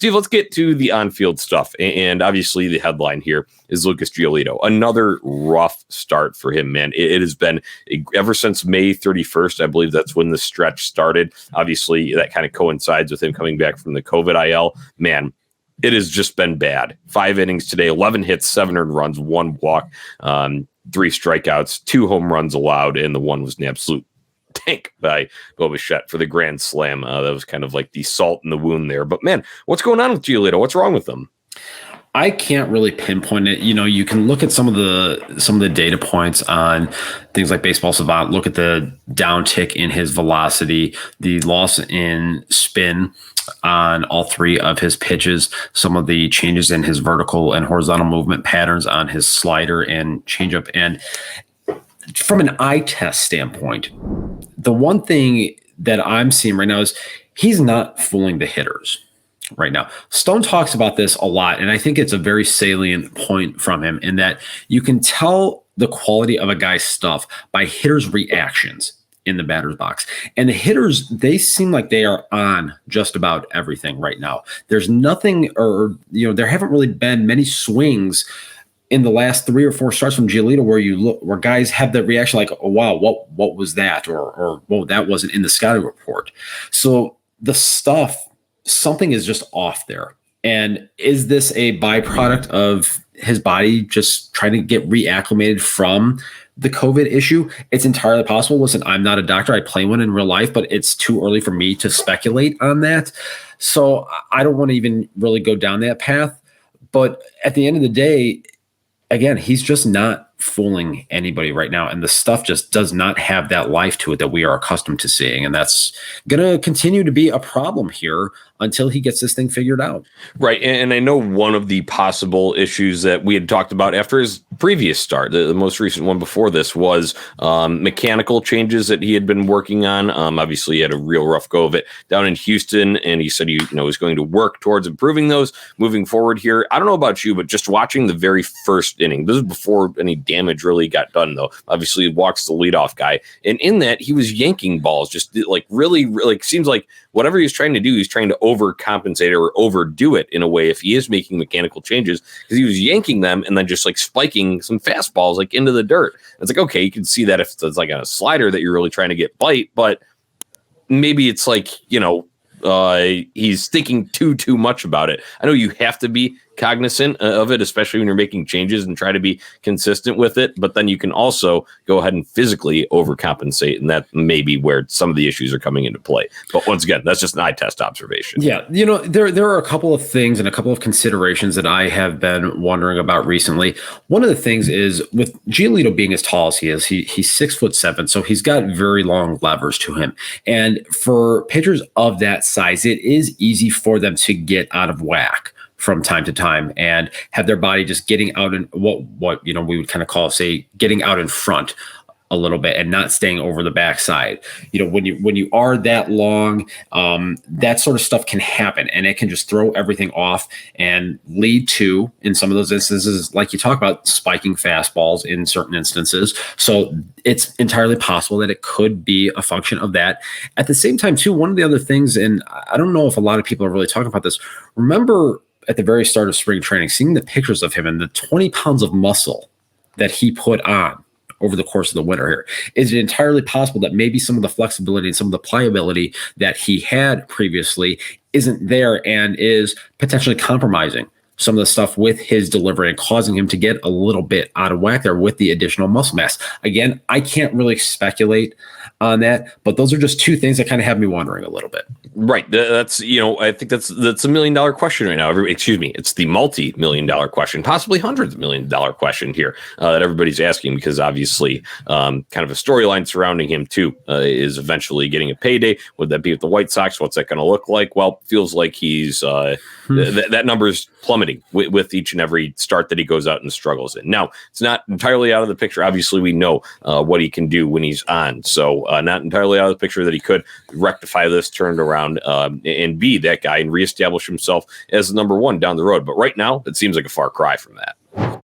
Steve, let's get to the on-field stuff. And obviously the headline here is Lucas Giolito. Another rough start for him, man. It has been ever since May 31st. I believe that's when the stretch started. Obviously, that kind of coincides with him coming back from the COVID IL. Man, it has just been bad. 5 innings today, 11 hits, 7 earned runs, 1 walk, 3 strikeouts, 2 home runs allowed, and the one was an absolute tank by Bo Bichette for the grand slam. That was kind of like the salt in the wound there. But man, what's going on with Giolito? What's wrong with him? I can't really pinpoint it. You can look at some of the data points on things like Baseball Savant. Look at the downtick in his velocity, the loss in spin on all 3 of his pitches, some of the changes in his vertical and horizontal movement patterns on his slider and changeup. And from an eye test standpoint, the one thing that I'm seeing right now is he's not fooling the hitters right now. Stone talks about this a lot, and I think it's a very salient point from him in that you can tell the quality of a guy's stuff by hitters' reactions in the batter's box. And the hitters, they seem like they are on just about everything right now. There's nothing, or there haven't really been many swings in the last 3 or 4 starts from Giolito where guys have that reaction like, oh wow, what was that? Or whoa, that wasn't in the scouting report. So the stuff, something is just off there. And is this a byproduct of his body just trying to get reacclimated from the COVID issue? It's entirely possible. Listen, I'm not a doctor. I play one in real life, but it's too early for me to speculate on that. So I don't want to even really go down that path. But at the end of the day, again, he's just not fooling anybody right now. And the stuff just does not have that life to it that we are accustomed to seeing. And that's going to continue to be a problem here until he gets this thing figured out. Right. And I know one of the possible issues that we had talked about after his previous start, the most recent one before this, was mechanical changes that he had been working on. Obviously, he had a real rough go of it down in Houston, and he said he was going to work towards improving those moving forward here. I don't know about you, but just watching the very first inning, this is before any damage really got done, though. Obviously, he walks the leadoff guy, and in that, he was yanking balls, just like really, seems like whatever he's trying to do, he's trying to overcompensate or overdo it in a way if he is making mechanical changes, because he was yanking them and then just like spiking some fastballs like into the dirt. It's like, okay, you can see that if it's like a slider that you're really trying to get bite, but maybe it's like, he's thinking too much about it. I know you have to be cognizant of it, especially when you're making changes, and try to be consistent with it. But then you can also go ahead and physically overcompensate, and that may be where some of the issues are coming into play. But once again, that's just an eye test observation. Yeah, there are a couple of things and a couple of considerations that I have been wondering about recently. One of the things is with Giolito being as tall as he is, he's 6'7", so he's got very long levers to him. And for pitchers of that size, it is easy for them to get out of whack from time to time and have their body just getting out in what we would kind of call, say, getting out in front a little bit and not staying over the backside. When you are that long, that sort of stuff can happen, and it can just throw everything off and lead to, in some of those instances, like you talk about, spiking fastballs in certain instances. So it's entirely possible that it could be a function of that. At the same time, too, one of the other things, and I don't know if a lot of people are really talking about this, remember at the very start of spring training, seeing the pictures of him and the 20 pounds of muscle that he put on over the course of the winter here. Is it entirely possible that maybe some of the flexibility and some of the pliability that he had previously isn't there and is potentially compromising some of the stuff with his delivery and causing him to get a little bit out of whack there with the additional muscle mass? Again, I can't really speculate on that, but those are just two things that kind of have me wondering a little bit. Right. That's, I think that's $1 million question right now. It's the multi-million-dollar question, possibly hundreds of $1 million question here that everybody's asking, because obviously kind of a storyline surrounding him too is eventually getting a payday. Would that be with the White Sox? What's that going to look like? Well, feels like he's that number is plummeting with each and every start that he goes out and struggles in. Now, it's not entirely out of the picture. Obviously, we know what he can do when he's on. So not entirely out of the picture that he could rectify this, turn it around, and be that guy and reestablish himself as the number one down the road. But right now, it seems like a far cry from that.